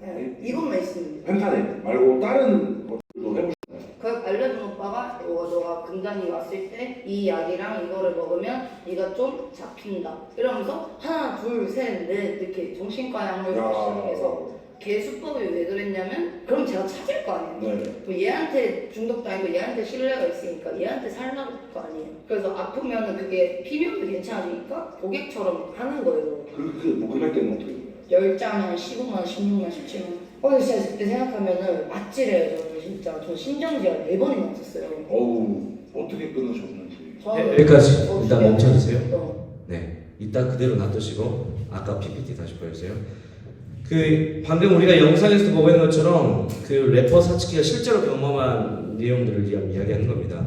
네, 이것만 있으면 돼. 펜타닐 말고 다른 것도 해보시나요? 그 알려준 오빠가 너가 금단이 왔을 때 이 약이랑 이거를 먹으면 네가 좀 잡힌다 이러면서 하나 둘 셋 넷 이렇게 정신과 약물부터 시작해서 걔 수법이 왜 그랬냐면 그럼 제가 찾을 거 아니에요. 네. 뭐 얘한테 중독도 아니고 얘한테 신뢰가 있으니까 얘한테 살라고 할 거 아니에요. 그래서 아프면은 그게 피면도 괜찮으니까 고객처럼 하는 거예요. 뭐 금액 때는 어떻게 돼요? 10장에 한 15만, 16만, 17만. 근데 진짜 그때 생각하면은 아찔해요. 저는 진짜. 저 심정지가 4번이나 왔었어요. 어우, 어떻게 끊으셨는지. 여기까지 일단 멈춰주세요. 어. 네, 이따 그대로 놔두시고 아까 PPT 다시 보여주세요. 그 방금 우리가 영상에서 보고 있는 것처럼 그 래퍼 사츠키가 실제로 경험한 내용들을 이야기하는 겁니다.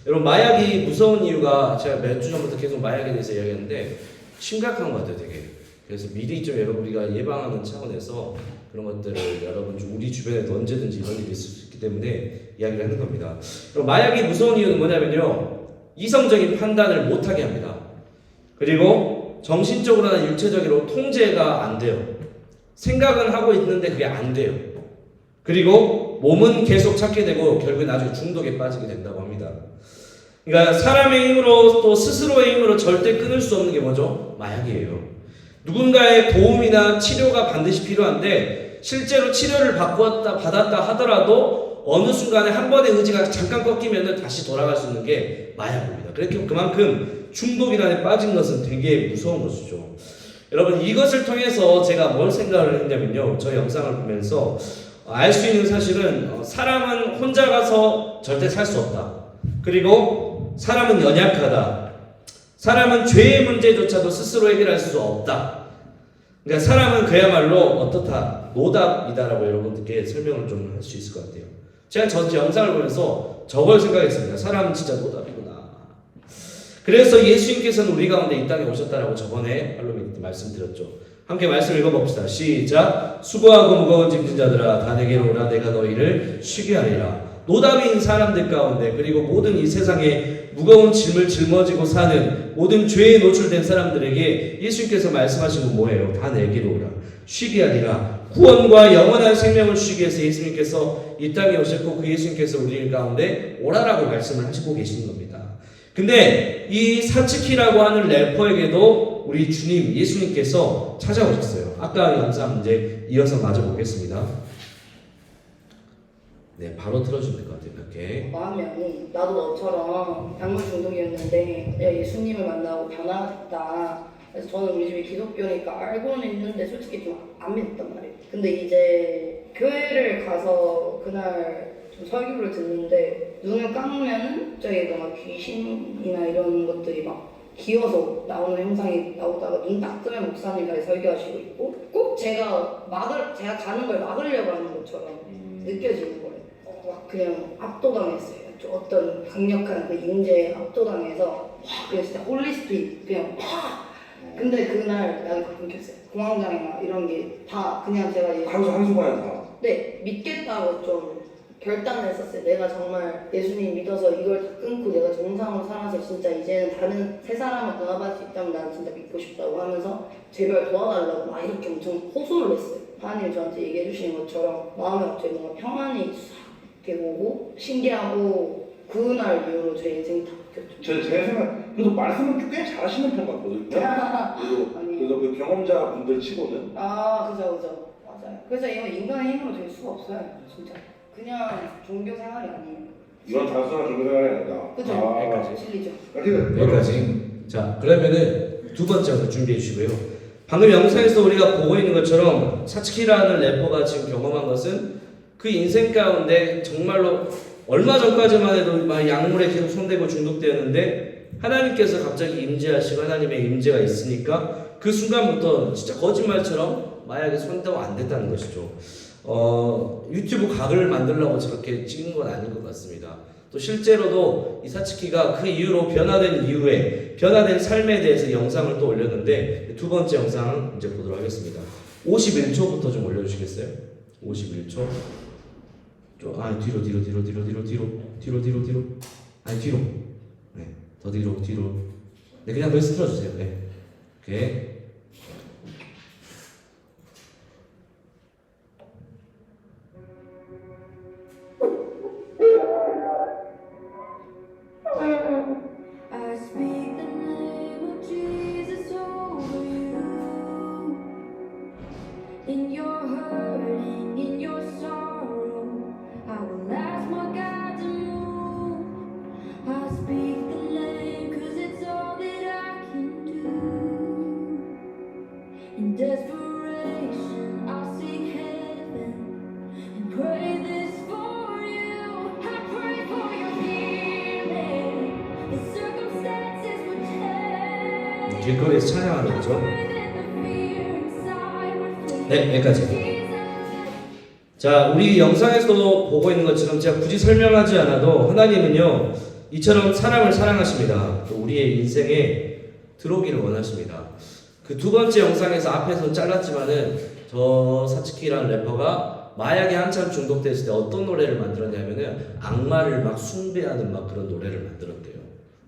여러분 마약이 무서운 이유가 제가 몇 주 전부터 계속 마약에 대해서 이야기하는데 심각한 것 같아요, 되게. 그래서 미리 좀 여러분 우리가 예방하는 차원에서 그런 것들을 여러분 좀 우리 주변에 언제든지 이런 일이 있을 수 있기 때문에 이야기를 하는 겁니다. 그럼 마약이 무서운 이유는 뭐냐면요, 이성적인 판단을 못하게 합니다. 그리고 정신적으로나 육체적으로 통제가 안 돼요. 생각은 하고 있는데 그게 안 돼요. 그리고 몸은 계속 찾게 되고 결국에 나중에 중독에 빠지게 된다고 합니다. 그러니까 사람의 힘으로 또 스스로의 힘으로 절대 끊을 수 없는 게 뭐죠? 마약이에요. 누군가의 도움이나 치료가 반드시 필요한데 실제로 치료를 받았다 하더라도 어느 순간에 한 번의 의지가 잠깐 꺾이면 다시 돌아갈 수 있는 게 마약입니다. 그렇게 그만큼 중독이란에 빠진 것은 되게 무서운 것이죠. 여러분 이것을 통해서 제가 뭘 생각을 했냐면요, 저 영상을 보면서 알 수 있는 사실은 사람은 혼자 가서 절대 살 수 없다. 그리고 사람은 연약하다. 사람은 죄의 문제조차도 스스로 해결할 수 없다. 그러니까 사람은 그야말로 어떻다, 노답이다라고 여러분들께 설명을 좀 할 수 있을 것 같아요. 제가 저 영상을 보면서 저걸 생각했습니다. 사람은 진짜 노답이구나. 그래서 예수님께서는 우리 가운데 이 땅에 오셨다라고 저번에 팔로우 때 말씀드렸죠. 함께 말씀 읽어봅시다. 시작. 수고하고 무거운 짐진 자들아 다 내게로 오라. 내가 너희를 쉬게 하리라. 노답인 사람들 가운데 그리고 모든 이 세상에 무거운 짐을 짊어지고 사는 모든 죄에 노출된 사람들에게 예수님께서 말씀하신 건 뭐예요? 다 내게로 오라. 쉬게 하리라. 구원과 영원한 생명을 주시기 위해서 예수님께서 이 땅에 오셨고 그 예수님께서 우리 가운데 오라라고 말씀을 하시고 계시는 겁니다. 근데 이 사츠키라고 하는 래퍼에게도 우리 주님 예수님께서 찾아오셨어요. 아까 영상 이제 이어서 마저 보겠습니다. 네, 바로 틀어주면 될 것 같아요. 이렇게. 마음이 아니, 나도 너처럼 약물 중독이었는데 내가 예수님을 만나고 변화했다. 그래서 저는 우리 집이 기독교니까 알고는 있는데 솔직히 좀 안 믿었단 말이에요. 근데 이제 교회를 가서 그날 좀 설교를 듣는데 눈을 감으면은 저희가 막 귀신이나 이런 것들이 막 기어서 나오는 형상이 나오다가 눈 딱 뜨면 목사님이 설교하시고 있고 꼭 제가 가는 걸 막으려고 하는 것처럼 느껴지는 거예요. 막 그냥 압도당했어요. 어떤 강력한 그 임재에 압도당해서 그냥 진짜 홀리스피릿 그냥 팍. 근데 그날 약이 끊겼어요. 공황장애나 이런 게 다 그냥 제가 한순간에 다. 네, 믿겠다고 좀 결단을 했었어요. 내가 정말 예수님 믿어서 이걸 다 끊고 내가 정상으로 살아서 진짜 이제는 다른 새 사람을 변화받을 수 있다면 난 진짜 믿고 싶다고 하면서 제발 도와달라고 막 이렇게 엄청 호소를 했어요. 하나님이 저한테 얘기해 주시는 것처럼 마음에 갑자기 뭔가 평안이 싹 이렇게 오고 신기하고 그날 이후로 제 인생이 다 바뀌었죠. 제 생각, 그래도 말씀은 꽤 잘하시는 편 같거든요. 그래서 그 경험자분들 치고는. 그죠. 맞아요. 그래서 이건 인간의 힘으로 될 수가 없어요. 진짜. 그냥 종교 생활이 아니에요. 이건 단순한 종교 생활이 아니다. 그죠? 여기까지. 진리죠. 여기까지. 자, 그러면은 두 번째 영상 준비해 주시고요. 방금 영상에서 우리가 보고 있는 것처럼 사츠키라는 래퍼가 지금 경험한 것은 그 인생 가운데 정말로 얼마 전까지만 해도 막 약물에 계속 손대고 중독되었는데 하나님께서 갑자기 임재하시고 하나님의 임재가 있으니까 그 순간부터 진짜 거짓말처럼 마약에 손대고 안 됐다는 것이죠. 유튜브 각을 만들려고 저렇게 찍은 건 아닌 것 같습니다. 또 실제로도 이 사츠키가 그 이후로 변화된 이후에 변화된 삶에 대해서 영상을 또 올렸는데 두 번째 영상 이제 보도록 하겠습니다. 51초부터 좀 올려주시겠어요? 51초. 뒤로. 아니 뒤로. 네, 더 뒤로. 네, 그냥 거기서 틀어주세요. 네, 오케이. 길거리에서 찬양하는 거죠. 네, 여기까지. 자, 우리 영상에서도 보고 있는 것처럼 제가 굳이 설명하지 않아도 하나님은요, 이처럼 사람을 사랑하십니다. 또 우리의 인생에 들어오기를 원하십니다. 그 두 번째 영상에서 앞에서 잘랐지만은 저 사츠키라는 래퍼가 마약에 한참 중독됐을 때 어떤 노래를 만들었냐면은 악마를 막 숭배하는 막 그런 노래를 만들었대요.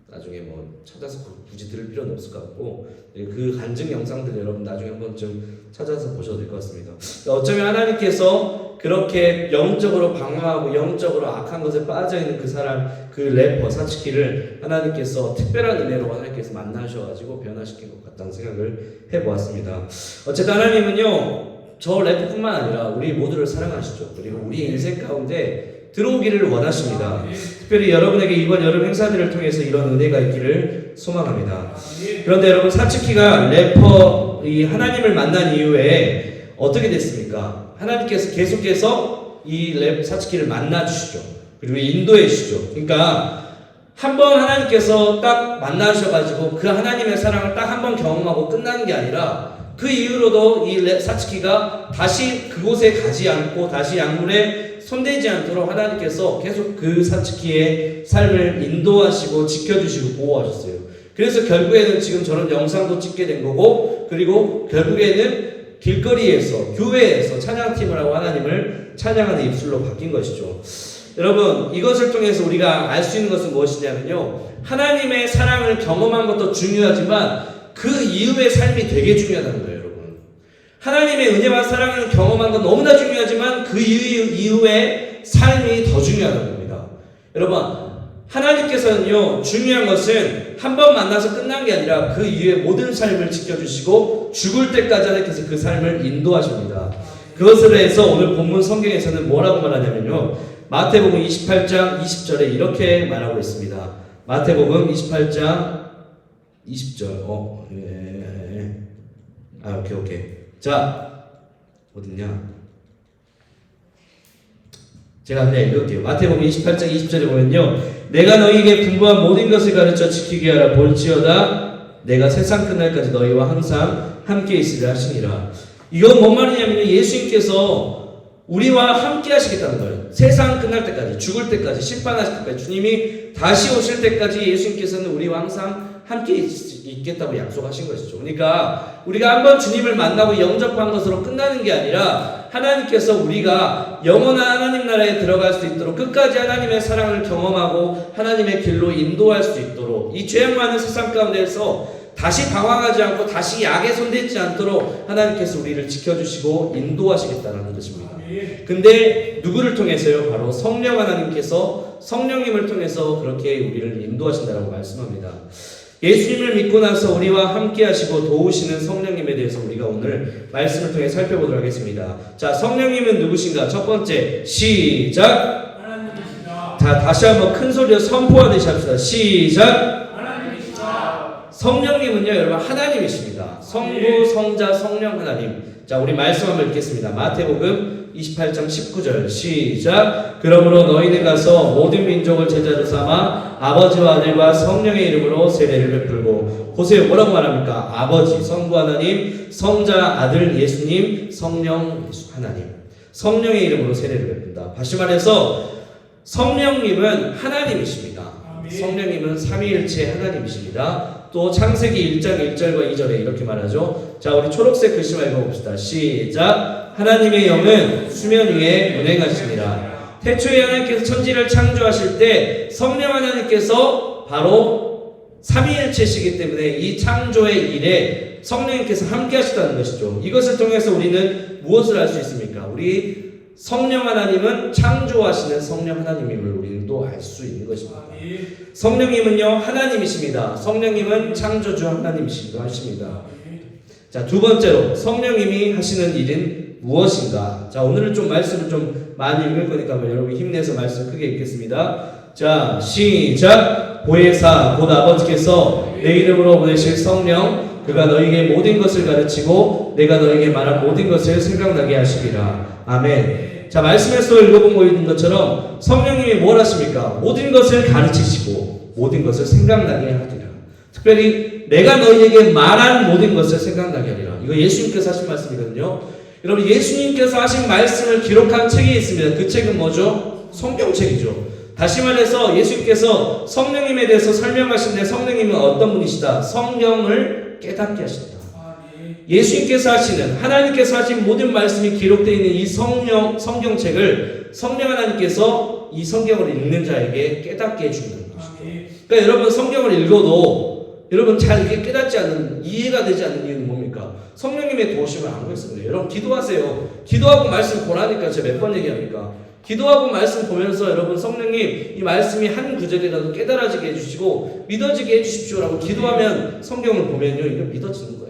나중에 뭐 찾아서 굳이 들을 필요는 없을 것 같고 그 간증 영상들 여러분 나중에 한번 좀 찾아서 보셔도 될 것 같습니다. 어쩌면 하나님께서 그렇게 영적으로 방황하고 영적으로 악한 것에 빠져있는 그 사람, 그 래퍼 사츠키를 하나님께서 특별한 은혜로 하나님께서 만나셔가지고 변화시킨 것 같다는 생각을 해보았습니다. 어쨌든 하나님은요 저 래퍼뿐만 아니라 우리 모두를 사랑하시죠. 그리고 우리 인생 가운데 들어오기를 원하십니다. 특별히 여러분에게 이번 여름 행사들을 통해서 이런 은혜가 있기를 소망합니다. 그런데 여러분 사츠키가 래퍼 이 하나님을 만난 이후에 어떻게 됐습니까? 하나님께서 계속해서 이 랩 사츠키를 만나 주시죠. 그리고 인도해 주시죠. 그러니까 한번 하나님께서 딱 만나셔가지고 그 하나님의 사랑을 딱 한 번 경험하고 끝나는 게 아니라 그 이후로도 이 사츠키가 다시 그곳에 가지 않고 다시 약물에 손대지 않도록 하나님께서 계속 그 사츠키의 삶을 인도하시고 지켜주시고 보호하셨어요. 그래서 결국에는 지금 저런 영상도 찍게 된 거고 그리고 결국에는 길거리에서 교회에서 찬양팀을 하고 하나님을 찬양하는 입술로 바뀐 것이죠. 여러분 이것을 통해서 우리가 알 수 있는 것은 무엇이냐면요 하나님의 사랑을 경험한 것도 중요하지만 그 이후의 삶이 되게 중요하다는 거예요. 여러분 하나님의 은혜와 사랑을 경험한 건 너무나 중요하지만 그 이후의 삶이 더 중요하다는 겁니다. 여러분 하나님께서는요 중요한 것은 한 번 만나서 끝난 게 아니라 그 이후의 모든 삶을 지켜주시고 죽을 때까지 하나님께서 그 삶을 인도하십니다. 그것을 해서 오늘 본문 성경에서는 뭐라고 말하냐면요 마태복음 28장 20절에 이렇게 말하고 있습니다. 마태복음 28장 20절 오케이 자 어딨냐 제가 그냥 읽을게요. 마태복음 28장 20절에 보면요 내가 너희에게 분부한 모든 것을 가르쳐 지키게 하라 볼지어다 내가 세상 끝날까지 너희와 항상 함께 있으리라 하시니라. 이건 뭔 말이냐면 예수님께서 우리와 함께 하시겠다는 거예요. 세상 끝날 때까지 죽을 때까지 심판하실 때까지 주님이 다시 오실 때까지 예수님께서는 우리와 항상 함께 있겠다고 약속하신 것이죠. 그러니까 우리가 한번 주님을 만나고 영접한 것으로 끝나는 게 아니라 하나님께서 우리가 영원한 하나님 나라에 들어갈 수 있도록 끝까지 하나님의 사랑을 경험하고 하나님의 길로 인도할 수 있도록 이 죄악 많은 세상 가운데서 다시 방황하지 않고 다시 약에 손대지 않도록 하나님께서 우리를 지켜주시고 인도하시겠다는 것입니다. 근데 누구를 통해서요? 바로 성령 하나님께서 성령님을 통해서 그렇게 우리를 인도하신다라고 말씀합니다. 예수님을 믿고 나서 우리와 함께 하시고 도우시는 성령님에 대해서 우리가 오늘 말씀을 통해 살펴보도록 하겠습니다. 자, 성령님은 누구신가? 첫 번째, 시작! 하나님이시다. 자, 다시 한번 큰 소리로 선포하듯이 합시다. 시작! 하나님이시다. 성령님은요, 여러분, 하나님이십니다. 성부, 성자, 성령 하나님. 자, 우리 말씀 한번 읽겠습니다. 마태복음 28장 19절 시작. 그러므로 너희는 가서 모든 민족을 제자로 삼아 아버지와 아들과 성령의 이름으로 세례를 베풀고 보세요 뭐라고 말합니까? 아버지 성부 하나님, 성자 아들 예수님, 성령 하나님, 성령의 이름으로 세례를 베푼다. 다시 말해서 성령님은 하나님이십니다. 성령님은 삼위일체 하나님이십니다. 또 창세기 1장 1절과 2절에 이렇게 말하죠. 자, 우리 초록색 글씨만 읽어봅시다. 시작. 하나님의 영은 수면 위에 운행하시니라. 태초에 하나님께서 천지를 창조하실 때 성령 하나님께서 바로 삼위일체시기 때문에 이 창조의 일에 성령님께서 함께 하시다는 것이죠. 이것을 통해서 우리는 무엇을 알 수 있습니까? 우리 성령 하나님은 창조하시는 성령 하나님임을 우리는 또 알 수 있는 것입니다. 성령님은요 하나님이십니다. 성령님은 창조주 하나님이시기도 하십니다. 자, 두 번째로 성령님이 하시는 일은 무엇인가? 자, 오늘은 좀 말씀을 좀 많이 읽을 거니까 여러분 힘내서 말씀 크게 읽겠습니다. 자, 시작. 보혜사 곧 아버지께서 내 이름으로 보내실 성령 그가 너희에게 모든 것을 가르치고 내가 너희에게 말한 모든 것을 생각나게 하시리라. 아멘. 자, 말씀에서 읽어본 있는 것처럼 성령님이 뭘 하십니까? 모든 것을 가르치시고 모든 것을 생각나게 하리라. 특별히 내가 너희에게 말한 모든 것을 생각나게 하리라. 이거 예수님께서 하신 말씀이거든요. 여러분 예수님께서 하신 말씀을 기록한 책이 있습니다. 그 책은 뭐죠? 성경책이죠. 다시 말해서 예수님께서 성령님에 대해서 설명하시는데 성령님은 어떤 분이시다? 성경을 깨닫게 하신다. 예수님께서 하시는 하나님께서 하신 모든 말씀이 기록되어 있는 이 성경책을 성령 하나님께서 이 성경을 읽는 자에게 깨닫게 해주는 것이죠. 그러니까 여러분 성경을 읽어도 여러분 잘 이게 깨닫지 않는 이해가 되지 않는 이유는 뭡니까? 성령님의 도우심을 안 구했습니다. 여러분 기도하세요. 기도하고 말씀 보라니까 제가 몇 번 얘기합니까? 기도하고 말씀 보면서 여러분 성령님 이 말씀이 한 구절이라도 깨달아지게 해주시고 믿어지게 해주십시오라고 기도하면 성경을 보면요 이거 믿어지는 거예요.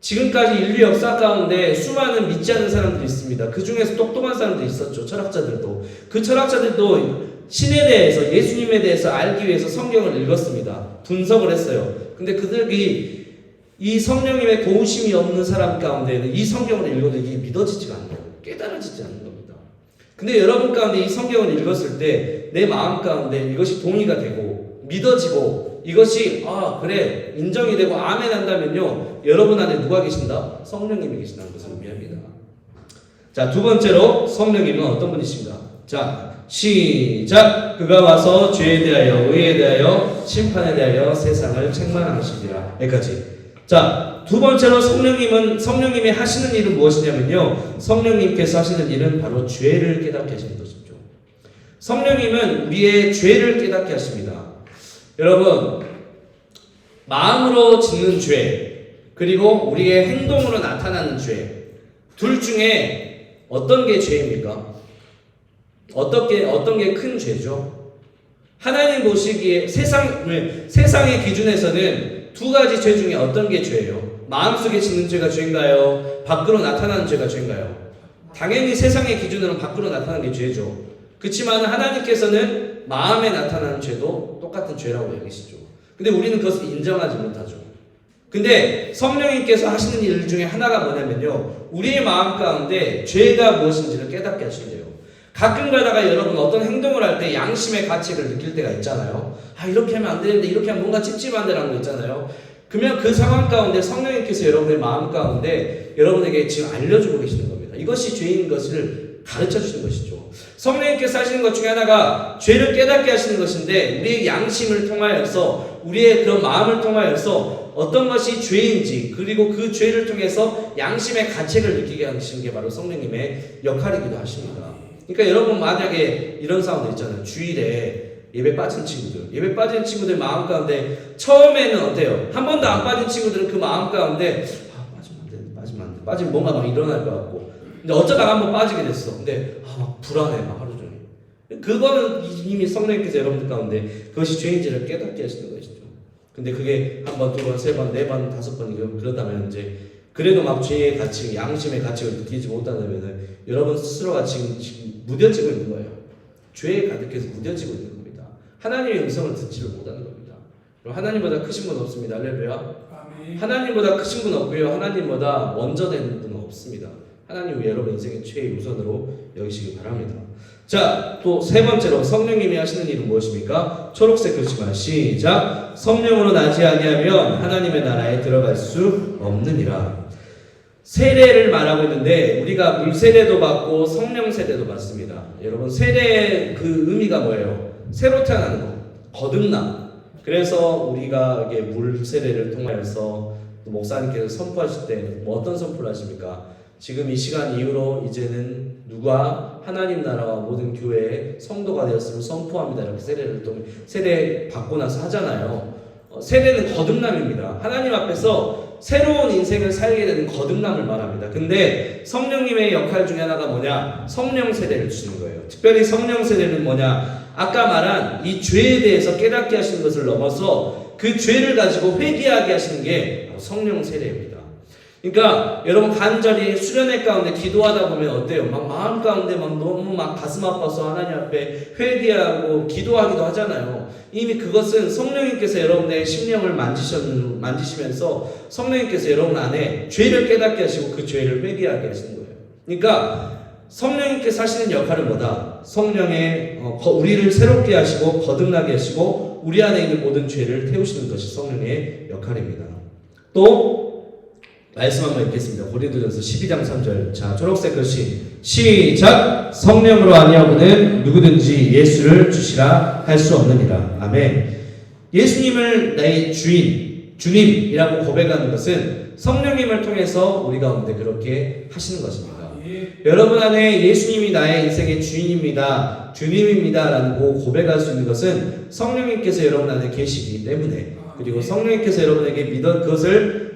지금까지 인류 역사 가운데 수많은 믿지 않는 사람들이 있습니다. 그 중에서 똑똑한 사람들이 있었죠. 철학자들도. 그 철학자들도 신에 대해서 예수님에 대해서 알기 위해서 성경을 읽었습니다. 분석을 했어요. 근데 그들이 이 성령님의 도우심이 없는 사람 가운데는 이 성경을 읽어도 이게 믿어지지가 않아요. 깨달아지지 않는 겁니다. 근데 여러분 가운데 이 성경을 읽었을 때 내 마음 가운데 이것이 동의가 되고 믿어지고 이것이 그래 인정이 되고 아멘 한다면요 여러분 안에 누가 계신다? 성령님이 계신다는 것을 의미합니다. 자, 두 번째로 성령님은 어떤 분이신가? 자, 시작. 그가 와서 죄에 대하여 의에 대하여 심판에 대하여 세상을 책망하시리라. 여기까지. 자, 두 번째로 성령님이 하시는 일은 무엇이냐면요 성령님께서 하시는 일은 바로 죄를 깨닫게 하시는 것이죠. 성령님은 우리의 죄를 깨닫게 하십니다. 여러분 마음으로 짓는 죄 그리고 우리의 행동으로 나타나는 죄 둘 중에 어떤 게 죄입니까? 어떤 게 큰 죄죠? 하나님 보시기에 세상의 기준에서는 두 가지 죄 중에 어떤 게 죄예요? 마음속에 짓는 죄가 죄인가요? 밖으로 나타나는 죄가 죄인가요? 당연히 세상의 기준으로는 밖으로 나타나는 게 죄죠. 그렇지만 하나님께서는 마음에 나타나는 죄도 똑같은 죄라고 여기시죠. 근데 우리는 그것을 인정하지 못하죠. 근데 성령님께서 하시는 일 중에 하나가 뭐냐면요 우리의 마음 가운데 죄가 무엇인지를 깨닫게 하신대요. 가끔 가다가 여러분 어떤 행동을 할 때 양심의 가책을 느낄 때가 있잖아요. 이렇게 하면 안 되는데 이렇게 하면 뭔가 찝찝한데라는 거 있잖아요. 그러면 그 상황 가운데 성령님께서 여러분의 마음 가운데 여러분에게 지금 알려주고 계시는 겁니다. 이것이 죄인 것을 가르쳐 주시는 것이죠. 성령님께서 하시는 것 중에 하나가 죄를 깨닫게 하시는 것인데 우리의 양심을 통하여서 우리의 그런 마음을 통하여서 어떤 것이 죄인지 그리고 그 죄를 통해서 양심의 가책을 느끼게 하시는 게 바로 성령님의 역할이기도 하십니다. 그러니까 여러분 만약에 이런 상황도 있잖아요. 주일에 예배 빠진 친구들 마음 가운데 처음에는 어때요? 한 번도 안 빠진 친구들은 그 마음 가운데 빠지면 안 돼. 빠지면 뭔가 막 일어날 것 같고 근데 어쩌다가 한번 빠지게 됐어. 근데 막 불안해 막 하루 종일. 그거는 이미 성령님께서 여러분들 가운데 그것이 죄인지를 깨닫게 하시는 것이죠. 근데 그게 한 번, 두 번, 세 번, 네 번, 다섯 번 그러다면 이제 그래도 막 죄의 가책, 양심의 가책을 느끼지 못한다면 여러분 스스로가 지금 무뎌지고 있는 거예요. 죄에 가득해서 무뎌지고 있는 겁니다. 하나님의 음성을 듣지를 못하는 겁니다. 하나님보다 크신 분 없습니다. 할렐루야. 하나님보다 크신 분 없고요. 하나님보다 먼저 되는 분은 없습니다. 하나님은 여러분 인생의 최우선으로 여기시기 바랍니다. 자, 또 세 번째로 성령님이 하시는 일은 무엇입니까? 초록색 글씨만 시작. 성령으로 나지 아니하면 하나님의 나라에 들어갈 수 없느니라. 세례를 말하고 있는데 우리가 물 세례도 받고 성령 세례도 받습니다. 여러분 세례의 그 의미가 뭐예요? 새로 태어나는 거, 거듭남. 그래서 우리가 이게 물 세례를 통하여서 목사님께서 선포하실 때 뭐 어떤 선포를 하십니까? 지금 이 시간 이후로 이제는 누가 하나님 나라와 모든 교회의 성도가 되었음을 선포합니다. 이렇게 세례 받고 나서 하잖아요. 세례는 거듭남입니다. 하나님 앞에서 새로운 인생을 살게 되는 거듭남을 말합니다. 근데 성령님의 역할 중에 하나가 뭐냐? 성령 세례를 주시는 거예요. 특별히 성령 세례는 뭐냐? 아까 말한 이 죄에 대해서 깨닫게 하시는 것을 넘어서 그 죄를 가지고 회개하게 하시는 게 성령 세례입니다. 그러니까 여러분 간절히 수련회 가운데 기도하다 보면 어때요? 막 마음 가운데 막 너무 막 가슴 아파서 하나님 앞에 회개하고 기도하기도 하잖아요. 이미 그것은 성령님께서 여러분의 심령을 만지시면서 성령님께서 여러분 안에 죄를 깨닫게 하시고 그 죄를 회개하게 하시는 거예요. 그러니까 성령님께서 하시는 역할은 뭐다? 성령의 우리를 새롭게 하시고 거듭나게 하시고 우리 안에 있는 모든 죄를 태우시는 것이 성령의 역할입니다. 또 말씀 한번 읽겠습니다. 고린도전서 12장 3절. 자, 초록색 글씨 시작. 성령으로 아니하고는 누구든지 예수를 주시라 할 수 없느니라. 아멘. 예수님을 나의 주님이라고 고백하는 것은 성령님을 통해서 우리 가운데 그렇게 하시는 것입니다. 여러분 안에 예수님이 나의 인생의 주인입니다, 주님입니다 라고 고백할 수 있는 것은 성령님께서 여러분 안에 계시기 때문에, 그리고 성령님께서 여러분에게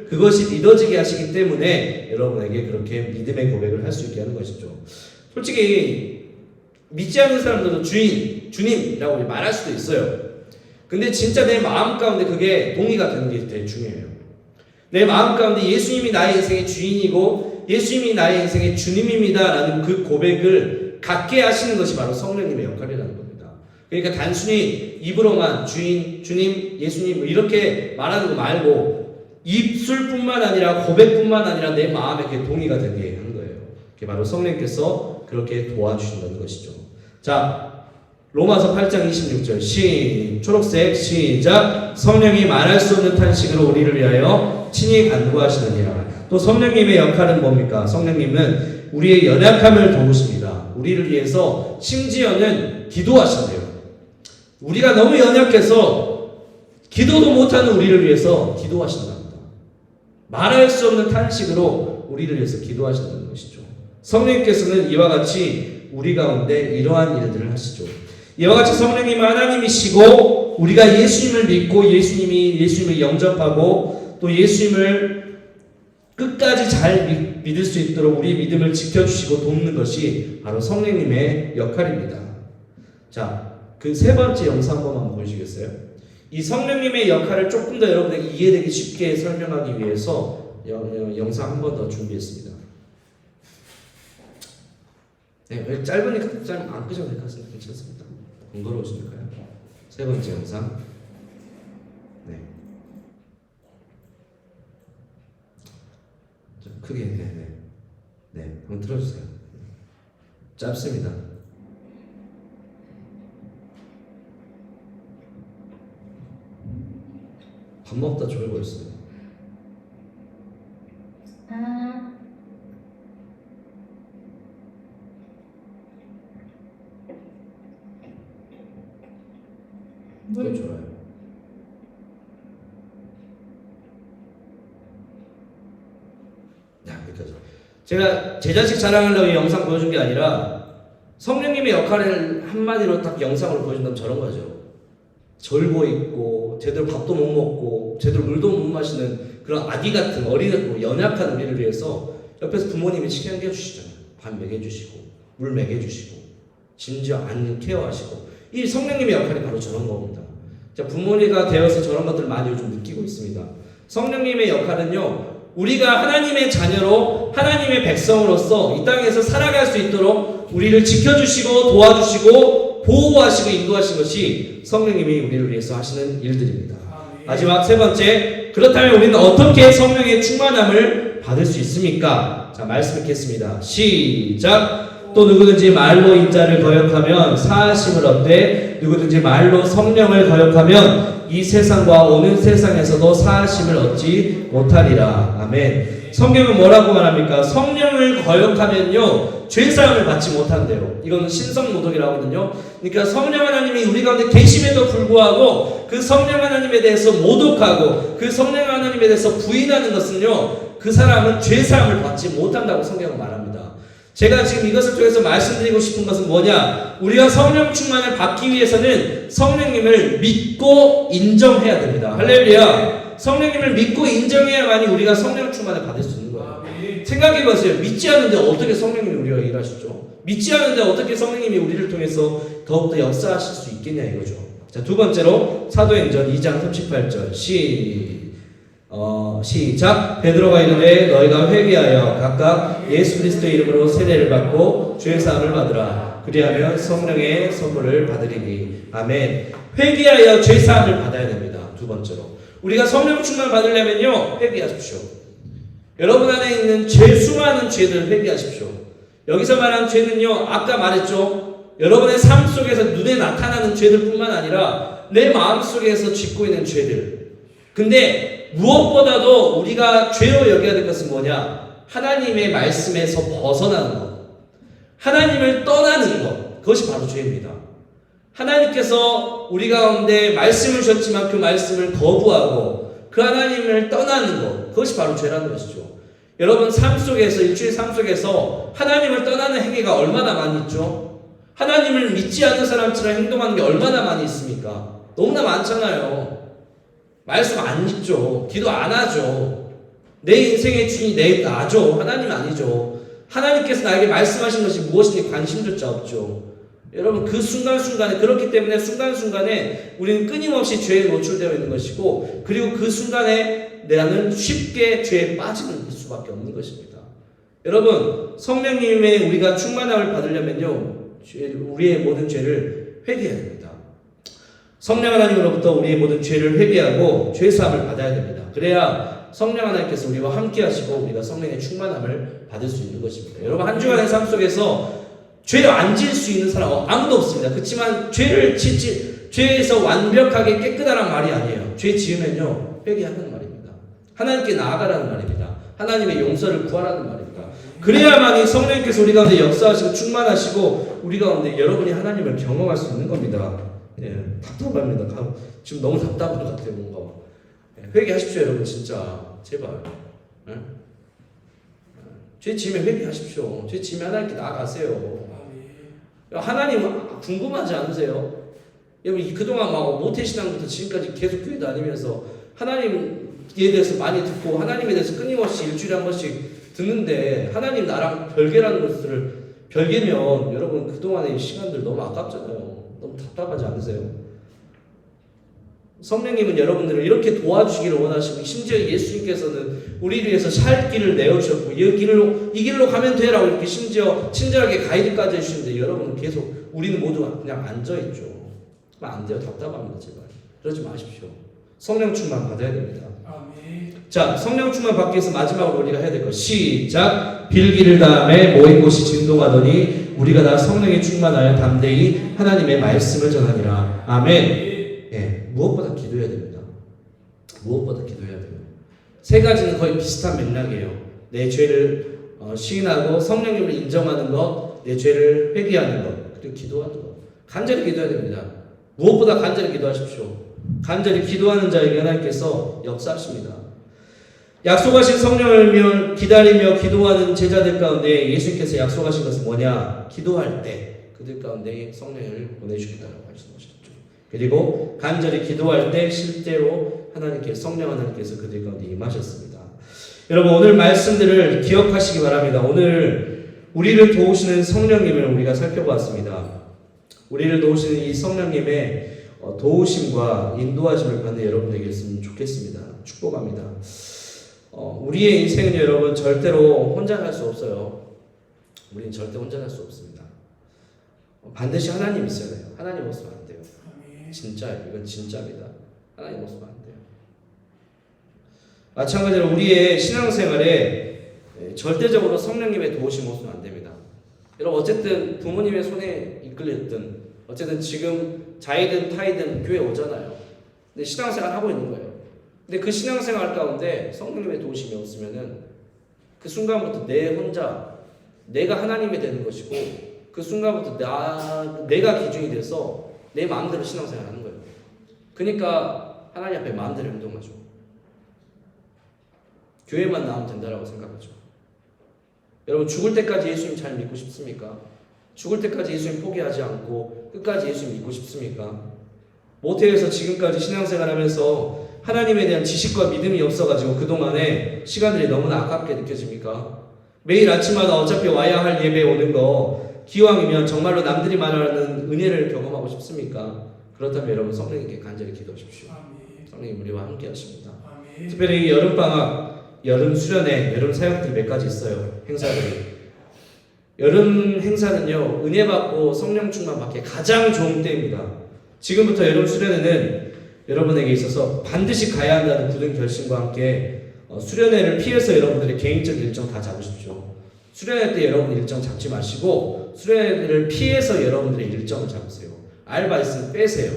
그것이 믿어지게 하시기 때문에 여러분에게 그렇게 믿음의 고백을 할 수 있게 하는 것이죠. 솔직히 믿지 않는 사람들도 주님이라고 말할 수도 있어요. 근데 진짜 내 마음 가운데 그게 동의가 되는 게 되게 중요해요. 내 마음 가운데 예수님이 나의 인생의 주인이고 예수님이 나의 인생의 주님입니다 라는 그 고백을 갖게 하시는 것이 바로 성령님의 역할이라는 겁니다. 그러니까 단순히 입으로만 주인, 주님, 예수님 이렇게 말하는 거 말고 입술뿐만 아니라 고백뿐만 아니라 내 마음에 그게 동의가 되게 하는 거예요. 그게 바로 성령님께서 그렇게 도와주신다는 것이죠. 자, 로마서 8장 26절 초록색 시작. 성령이 말할 수 없는 탄식으로 우리를 위하여 친히 간구하시느니라. 또 성령님의 역할은 뭡니까? 성령님은 우리의 연약함을 도우십니다. 우리를 위해서 심지어는 기도하신대요. 우리가 너무 연약해서 기도도 못하는 우리를 위해서 기도하신답니다. 말할 수 없는 탄식으로 우리를 위해서 기도하신다는 것이죠. 성령님께서는 이와 같이 우리 가운데 이러한 일들을 하시죠. 이와 같이 성령님 하나님이시고 우리가 예수님을 믿고 예수님을 영접하고 또 예수님을 끝까지 잘 믿을 수 있도록 우리 믿음을 지켜주시고 돕는 것이 바로 성령님의 역할입니다. 자, 그 세 번째 영상 한번 보여주시겠어요? 이 성령님의 역할을 조금 더 여러분에게 이해되기 쉽게 설명하기 위해서 영상 한 번 더 준비했습니다. 네, 왜 짧으니까 안 끄셔도 될 것 같습니다. 괜찮습니다. 번거로우시니까요. 세 번째 영상. 네. 좀 크게, 네, 한번 틀어주세요. 짧습니다. 밥 먹다 졸고 있어요. 또 좋아요. 여기까지. 제가 제 자식 자랑하려고 이 영상 보여준 게 아니라 성령님의 역할을 한마디로 딱 영상으로 보여준다면 저런 거죠. 졸고 있고 제대로 밥도 못 먹고 제대로 물도 못 마시는 그런 아기 같은 어린 연약한 우리를 위해서 옆에서 부모님이 치킨 해주시잖아요. 밥 먹여주시고 물 먹여주시고 심지어 안 케어하시고 이 성령님의 역할이 바로 저런 겁니다. 자, 부모가 되어서 저런 것들을 많이 요즘 느끼고 있습니다. 성령님의 역할은요, 우리가 하나님의 자녀로 하나님의 백성으로서 이 땅에서 살아갈 수 있도록 우리를 지켜주시고 도와주시고 보호하시고 인도하시는 것이 성령님이 우리를 위해서 하시는 일들입니다. 마지막 세 번째, 그렇다면 우리는 어떻게 성령의 충만함을 받을 수 있습니까? 자, 말씀 읽겠습니다. 시작. 또 누구든지 말로 인자를 거역하면 사하심을 얻되 누구든지 말로 성령을 거역하면 이 세상과 오는 세상에서도 사하심을 얻지 못하리라. 아멘. 성경은 뭐라고 말합니까? 성령을 거역하면요 죄사함을 받지 못한대요. 이거는 신성모독이라고 하거든요. 그러니까 성령 하나님이 우리 가운데 계심에도 불구하고 그 성령 하나님에 대해서 모독하고 그 성령 하나님에 대해서 부인하는 것은요 그 사람은 죄사함을 받지 못한다고 성경은 말합니다. 제가 지금 이것을 통해서 말씀드리고 싶은 것은 뭐냐? 우리가 성령 충만을 받기 위해서는 성령님을 믿고 인정해야 됩니다. 할렐루야. 성령님을 믿고 인정해야만이 우리가 성령 충만을 받을 수 있는 거예요. 생각해보세요. 믿지 않는데 어떻게 성령님이 우리와 일하시죠? 믿지 않는데 어떻게 성령님이 우리를 통해서 더욱더 역사하실 수 있겠냐 이거죠. 자, 두 번째로 사도행전 2장 38절 시작. 베드로가 이르되 너희가 회개하여 각각 예수 그리스도의 이름으로 세례를 받고 죄 사함을 받으라. 그리하면 성령의 선물을 받으리니. 아멘. 회개하여 죄 사함을 받아야 됩니다. 두 번째로 우리가 성령 충만 받으려면요 회개하십시오. 여러분 안에 있는 수많은 죄들을 회개하십시오. 여기서 말하는 죄는요 아까 말했죠. 여러분의 삶 속에서 눈에 나타나는 죄들뿐만 아니라 내 마음속에서 짓고 있는 죄들. 근데 무엇보다도 우리가 죄로 여겨야 될 것은 뭐냐? 하나님의 말씀에서 벗어나는 것. 하나님을 떠나는 것. 그것이 바로 죄입니다. 하나님께서 우리 가운데 말씀을 주셨지만 그 말씀을 거부하고 그 하나님을 떠나는 것. 그것이 바로 죄라는 것이죠. 여러분 삶 속에서 일주일 삶 속에서 하나님을 떠나는 행위가 얼마나 많이 있죠? 하나님을 믿지 않는 사람처럼 행동하는 게 얼마나 많이 있습니까? 너무나 많잖아요. 말씀 안 읽죠. 기도 안 하죠. 내 인생의 주인이 나죠. 하나님 아니죠. 하나님께서 나에게 말씀하신 것이 무엇인지 관심조차 없죠. 여러분 그 순간순간에 그렇기 때문에 순간순간에 우리는 끊임없이 죄에 노출되어 있는 것이고 그리고 그 순간에 나는 쉽게 죄에 빠지는 수밖에 없는 것입니다. 여러분 성령님의 우리가 충만함을 받으려면요 우리의 모든 죄를 회개해야 됩니다. 성령 하나님으로부터 우리의 모든 죄를 회개하고 죄사함을 받아야 됩니다. 그래야 성령 하나님께서 우리와 함께 하시고 우리가 성령의 충만함을 받을 수 있는 것입니다. 여러분 한 주간의 삶 속에서 죄를 안 지을 수 있는 사람 아무도 없습니다. 그렇지만 죄에서 완벽하게 깨끗하란 말이 아니에요. 죄 지으면요 회개하는 말입니다. 하나님께 나아가라는 말입니다. 하나님의 용서를 구하라는 말입니다. 그래야만이 성령님께서 우리 가운데 역사하시고 충만하시고 우리 가운데 여러분이 하나님을 경험할 수 있는 겁니다. 예, 답답합니다. 지금 너무 답답한 것 같아요. 뭔가 회개하십시오 여러분 진짜 제발. 예? 죄 지으면 회개하십시오. 죄 지으면 하나님께 나아가세요. 하나님 궁금하지 않으세요? 여러분 그동안 막 모태신앙부터 지금까지 계속 교회 다니면서 하나님에 대해서 많이 듣고 하나님에 대해서 끊임없이 일주일에 한 번씩 듣는데 하나님 나랑 별개라는 것을 별개면 여러분 그동안의 시간들 너무 아깝잖아요. 너무 답답하지 않으세요? 성령님은 여러분들을 이렇게 도와주시기를 원하시고 심지어 예수님께서는 우리를 위해서 살 길을 내어주셨고 이 길로 가면 되라고 이렇게 심지어 친절하게 가이드까지 해주시는데 여러분은 계속 우리는 모두 그냥 앉아있죠. 안 돼요. 답답합니다. 제발 그러지 마십시오. 성령 충만 받아야 됩니다. 아멘. 자, 성령 충만 받기 위해서 마지막으로 우리가 해야 될 것 시작. 빌기를 다음에 모인 곳이 진동하더니 우리가 다 성령에 충만하여 담대히 하나님의 말씀을 전하니라. 아멘. 예, 무엇보다 기도해야 됩니다. 무엇보다 기도해야 돼요. 세 가지는 거의 비슷한 맥락이에요. 내 죄를 시인하고 성령님을 인정하는 것, 내 죄를 회개하는 것, 그리고 기도하는 것. 간절히 기도해야 됩니다. 무엇보다 간절히 기도하십시오. 간절히 기도하는 자에게 하나님께서 역사하십니다. 약속하신 성령을 기다리며 기도하는 제자들 가운데 예수님께서 약속하신 것은 뭐냐? 기도할 때 그들 가운데 성령을 보내주겠다고 말씀하셨죠. 그리고 간절히 기도할 때 실제로 성령 하나님께서 그들 가운데 임하셨습니다. 여러분 오늘 말씀들을 기억하시기 바랍니다. 오늘 우리를 도우시는 성령님을 우리가 살펴보았습니다. 우리를 도우시는 이 성령님의 도우심과 인도하심을 받는 여러분에게 있으면 좋겠습니다. 축복합니다. 우리의 인생은 여러분 절대로 혼자 갈 수 없어요. 우리는 절대 혼자 갈 수 없습니다. 반드시 하나님 있어야 돼요. 하나님 없으면 안 돼요. 진짜예요. 이건 진짜입니다. 하나님 없으면 안 돼요. 마찬가지로 우리의 신앙생활에 절대적으로 성령님의 도우심 없으면 안 됩니다. 여러분 어쨌든 부모님의 손에 이끌렸든 어쨌든 지금 자이든 타이든 교회 오잖아요. 근데 신앙생활 하고 있는 거예요. 근데 그 신앙생활 가운데 성령님의 도우심이 없으면은 그 순간부터 내가 하나님이 되는 것이고 그 순간부터 내가 기준이 돼서 내 마음대로 신앙생활 하는 거예요. 그러니까 하나님 앞에 마음대로 행동하죠. 교회만 나오면 된다라고 생각하죠. 여러분 죽을 때까지 예수님 잘 믿고 싶습니까? 죽을 때까지 예수님 포기하지 않고 끝까지 예수님 믿고 싶습니까? 모태에서 지금까지 신앙생활하면서 하나님에 대한 지식과 믿음이 없어가지고 그동안에 시간들이 너무나 아깝게 느껴집니까? 매일 아침마다 어차피 와야 할 예배에 오는 거 기왕이면 정말로 남들이 말하는 은혜를 경험하고 싶습니까? 그렇다면 여러분 성령님께 간절히 기도하십시오. 성령님 우리와 함께 하십니다. 특별히 이 여름방학, 여름 수련회, 여름 사역들 몇 가지 있어요. 행사들이. 여름 행사는요 은혜 받고 성령 충만 받기에 가장 좋은 때입니다. 지금부터 여름 수련회는 여러분에게 있어서 반드시 가야 한다는 굳은 결심과 함께 수련회를 피해서 여러분들의 개인적인 일정 다 잡으십시오. 수련회 때 여러분 일정 잡지 마시고 수련회를 피해서 여러분들의 일정을 잡으세요. 알바 있으면 빼세요.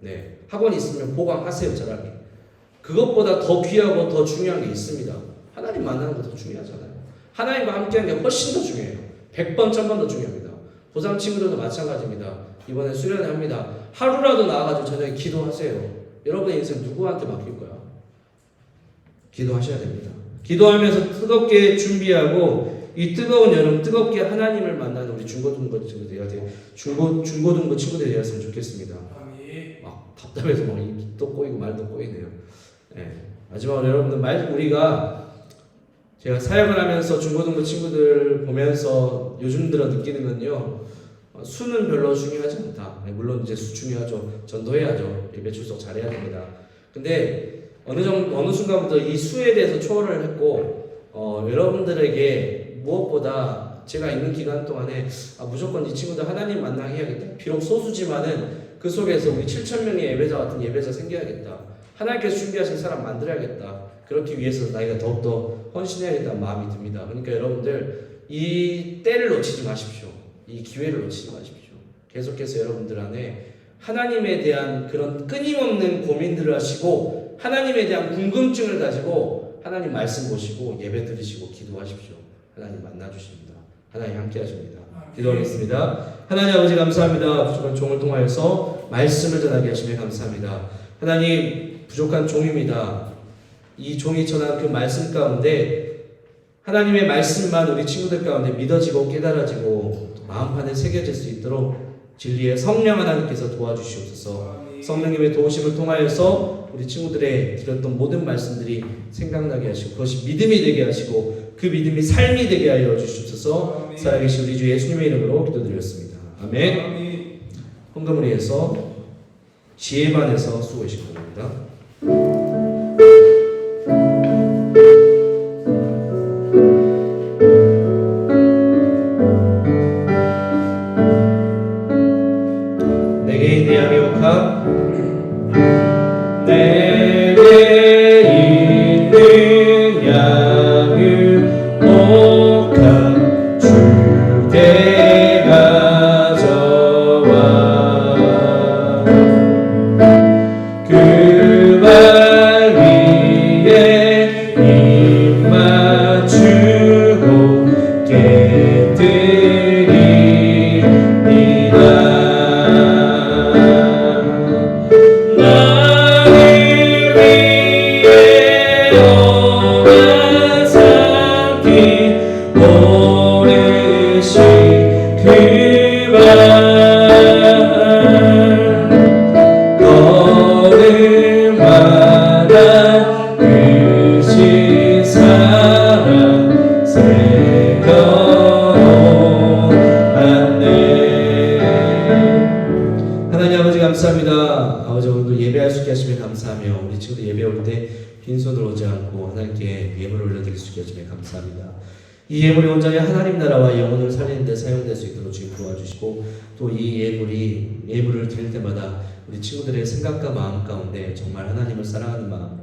네. 학원 있으면 보강하세요. 차라리. 그것보다 더 귀하고 더 중요한 게 있습니다. 하나님 만나는 거 더 중요하잖아요. 하나님과 함께하는 게 훨씬 더 중요해요. 100번, 1000번 더 중요합니다. 고3 친구들도 마찬가지입니다. 이번에 수련회 합니다. 하루라도 나와가지고 저녁에 기도하세요. 여러분의 인생 누구한테 맡길 거야? 기도하셔야 됩니다. 기도하면서 뜨겁게 준비하고 이 뜨거운 여름 뜨겁게 하나님을 만나는 우리 중고등부 친구들이 중고등부 친구들이 되었으면 좋겠습니다. 막 답답해서 막 입도 꼬이고 말도 꼬이네요. 네. 마지막으로 여러분들 우리가 제가 사역을 하면서 중고등부 친구들 보면서 요즘 들어 느끼는 건요. 수는 별로 중요하지 않다. 물론 이제 수 중요하죠. 전도해야죠. 예배 출석 잘해야 됩니다. 근데 어느 순간부터 이 수에 대해서 초월을 했고 여러분들에게 무엇보다 제가 있는 기간 동안에 무조건 이 친구들 하나님 만나게 해야겠다. 비록 소수지만은 그 속에서 우리 7,000명의 예배자 같은 예배자 생겨야겠다. 하나님께서 준비하신 사람 만들어야겠다. 그렇기 위해서 나이가 더욱더 헌신해야겠다는 마음이 듭니다. 그러니까 여러분들 이 때를 놓치지 마십시오. 이 기회를 놓치지 마십시오. 계속해서 여러분들 안에 하나님에 대한 그런 끊임없는 고민들을 하시고 하나님에 대한 궁금증을 가지고 하나님 말씀 보시고 예배 드리시고 기도하십시오. 하나님 만나주십니다. 하나님 함께 하십니다. 기도하겠습니다. 하나님 아버지 감사합니다. 부족한 종을 통하여서 말씀을 전하게 하시며 감사합니다. 하나님 부족한 종입니다. 이 종이 전한 그 말씀 가운데 하나님의 말씀만 우리 친구들 가운데 믿어지고 깨달아지고 마음판에 새겨질 수 있도록 진리의 성령 하나님께서 도와주시옵소서. 성령님의 도우심을 통하여서 우리 친구들의 들었던 모든 말씀들이 생각나게 하시고 그것이 믿음이 되게 하시고 그 믿음이 삶이 되게 하여 주시옵소서. 살아계신 우리 주 예수님의 이름으로 기도드렸습니다. 아멘. 헌금을 지혜반에서 수고하시기 바랍니다. 내게 있는 양의 옥합 내게 있는 양의 옥합 주께 가져와 그 발 위에 입 맞추고 깨뜨리리라. 하나님 아버지 감사합니다. 아버지 오늘도 예배할 수 있게 하시며 감사하며 우리 친구들 예배 올 때 빈손으로 오지 않고 하나님께 예물을 올려드릴 수 있게 하시며 감사합니다. 이 예물이 온전히 하나님 나라와 영혼을 살리는 데 사용될 수 있도록 주님 도와주시고 또 이 예물을 드릴 때마다 우리 친구들의 생각과 마음 가운데 정말 하나님을 사랑하는 마음으로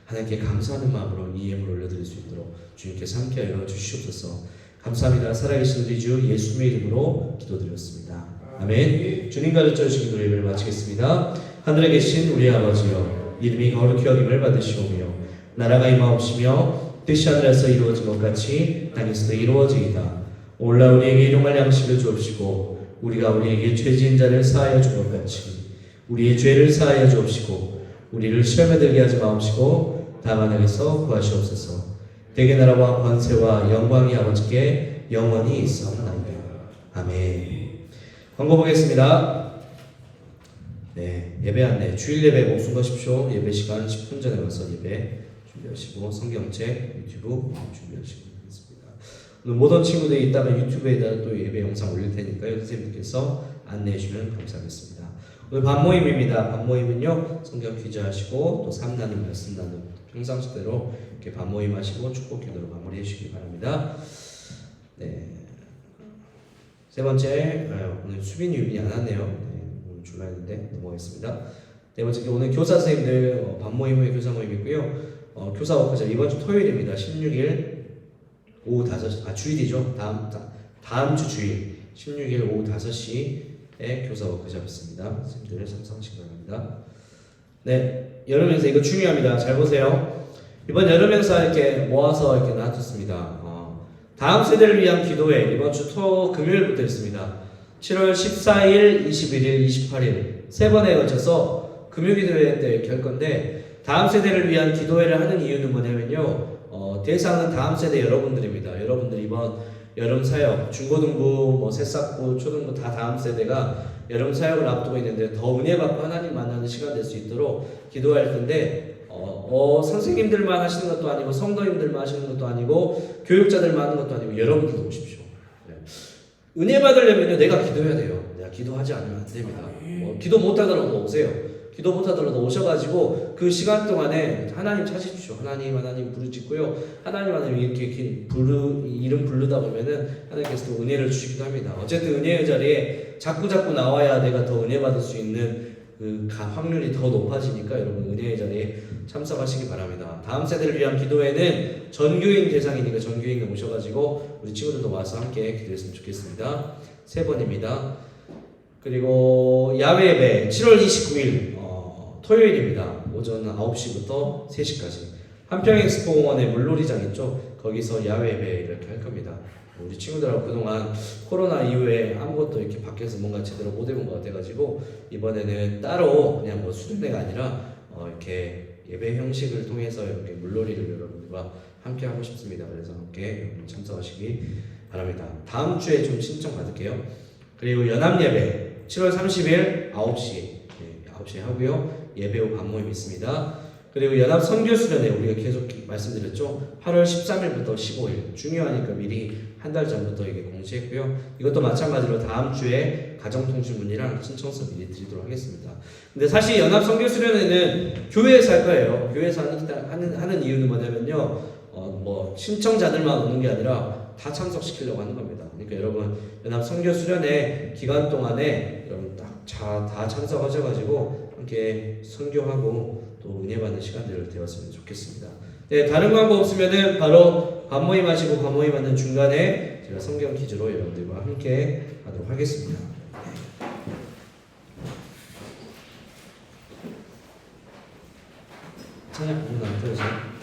하나님께 감사하는 마음으로 이 예물을 올려드릴 수 있도록 주님께서 함께하여 주시옵소서. 감사합니다. 살아계신 우리 주 예수님의 이름으로 기도드렸습니다. 아멘. 주님 가르쳐 주신 기도 예배를 마치겠습니다. 하늘에 계신 우리 아버지여 이름이 거룩히 여김을 받으시오며 나라가 임하옵시며 뜻이 하늘에서 이루어진 것 같이 땅에서도 이루어지이다. 오늘날 우리에게 일용할 양식을 주옵시고 우리가 우리에게 죄 지은 자를 사하여 준 것 같이 우리의 죄를 사하여 주옵시고 우리를 시험에 들게 하지 마옵시고 다만 악에서 구하시옵소서. 대개 나라와 권세와 영광이 아버지께 영원히 있사옵나이다. 아멘. 광고 보겠습니다. 네, 예배 안내 주일 예배 목숨 거십시오. 예배 시간 10분 전에 와서 예배 준비하시고 성경책 유튜브 준비하시고 있습니다. 오늘 모든 친구들이 있다면 유튜브에다 또 예배 영상 올릴 테니까요. 선생님께서 안내해 주시면 감사하겠습니다. 오늘 반모임입니다. 반모임은요 성경 퀴즈 하시고 또 3나눔 말씀 나눔 평상시대로 이렇게 반모임 하시고 축복 기도로 마무리해 주시기 바랍니다. 네. 세 번째, 오늘 수빈이 유빈이 안 왔네요. 네, 오늘 주말인데 넘어가겠습니다. 네 번째, 오늘 교사 선생님들 반모임 후에 교사 모임 있고요. 교사 워크샵 이번 주 토요일입니다. 16일 오후 5시, 주일이죠. 다음 주 주일 16일 오후 5시에 교사 워크샵 있습니다. 선생님들 참석하시기 바랍니다. 네, 여름 행사 이거 중요합니다. 잘 보세요. 이번 여름 행사 이렇게 모아서 이렇게 놔뒀습니다. 다음 세대를 위한 기도회 이번 주 금요일부터 있습니다. 7월 14일, 21일, 28일 세 번에 걸쳐서 금요기도회 때 이렇게 할 건데 다음 세대를 위한 기도회를 하는 이유는 뭐냐면요. 대상은 다음 세대 여러분들입니다. 여러분들 이번 여름 사역, 중고등부, 새싹부, 초등부 다 다음 세대가 여름 사역을 앞두고 있는데 더 은혜 받고 하나님 만나는 시간 될 수 있도록 기도할 텐데 선생님들만 하시는 것도 아니고 성도님들만 하시는 것도 아니고 교육자들만 하는 것도 아니고 여러분들도 오십시오. 네. 은혜 받으려면 내가 기도해야 돼요. 내가 기도하지 않으면 안 됩니다. 기도 못하더라도 오세요. 기도 못하더라도 오셔가지고 그 시간 동안에 하나님 찾으십시오. 하나님 부르짖고요. 하나님 이렇게 이름 부르다 보면은 하나님께서 또 은혜를 주시기도 합니다. 어쨌든 은혜의 자리에 자꾸 나와야 내가 더 은혜 받을 수 있는 그 확률이 더 높아지니까 여러분 은혜의 자리에 참석하시기 바랍니다. 다음 세대를 위한 기도회는 전교인 대상이니까 전교인 오셔가지고 우리 친구들도 와서 함께 기도했으면 좋겠습니다. 세 번입니다. 그리고 야외 예배 7월 29일 토요일입니다. 오전 9시부터 3시까지 한평엑스포공원에 물놀이장 있죠? 거기서 야외 예배 이렇게 할 겁니다. 우리 친구들하고 그동안 코로나 이후에 아무것도 이렇게 밖에서 뭔가 제대로 못 해본 것 같아가지고 이번에는 따로 그냥 수련회가 아니라 이렇게 예배 형식을 통해서 이렇게 물놀이를 여러분들과 함께 하고 싶습니다. 그래서 함께 참석하시기 바랍니다. 다음 주에 좀 신청 받을게요. 그리고 연합 예배 7월 30일 9시 9시에 하고요. 예배 후 반모임 있습니다. 그리고 연합 선교 수련회 우리가 계속 말씀드렸죠. 8월 13일부터 15일 중요하니까 미리 한 달 전부터 이게 공지했고요. 이것도 마찬가지로 다음 주에 가정통신문이랑 신청서 미리 드리도록 하겠습니다. 근데 사실 연합 선교 수련회는 교회에서 할 거예요. 교회에서 하는 이유는 뭐냐면요. 신청자들만 오는 게 아니라 다 참석시키려고 하는 겁니다. 그러니까 여러분 연합 선교 수련회 기간 동안에 여러분 다 참석하셔가지고 함께 선교하고 또 은혜 받는 시간들을 되었으면 좋겠습니다. 네, 다른 광고 없으면은 바로 반모임 하시고 반모임 하는 중간에 제가 성경 퀴즈로 여러분들과 함께 하도록 하겠습니다. 찬양 부분 안 틀어주세요.